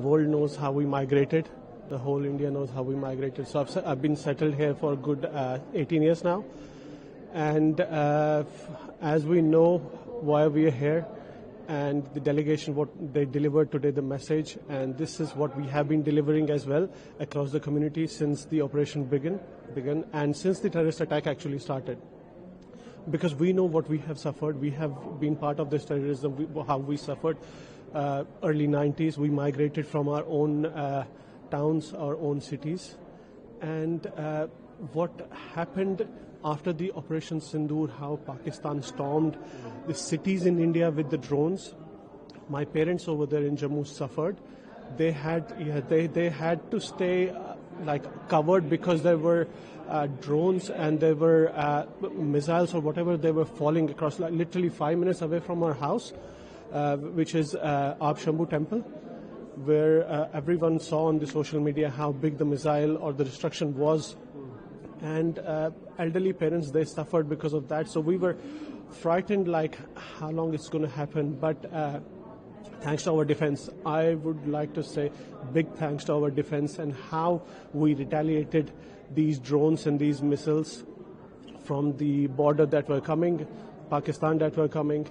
world knows how we migrated. The whole India knows how we migrated. So I've been settled here for a good 18 years now. And as we know why we are here, and the delegation, what they delivered today, the message, and this is what we have been delivering as well across the community since the operation began, and since the terrorist attack actually started. Because we know what we have suffered. We have been part of this terrorism, how we suffered. Early 90s, we migrated from our own towns, our own cities. And what happened after the Operation Sindoor, how Pakistan stormed the cities in India with the drones. My parents over there in Jammu suffered. They had to stay covered because there were drones and there were missiles or whatever, they were falling across, literally 5 minutes away from our house, which is Shambhu Temple, where everyone saw on the social media how big the missile or the destruction was. And elderly parents, they suffered because of that. So we were frightened, like how long it's going to happen. But thanks to our defense, I would like to say big thanks to our defense and how we retaliated these drones and these missiles from the border that were coming, Pakistan that were coming,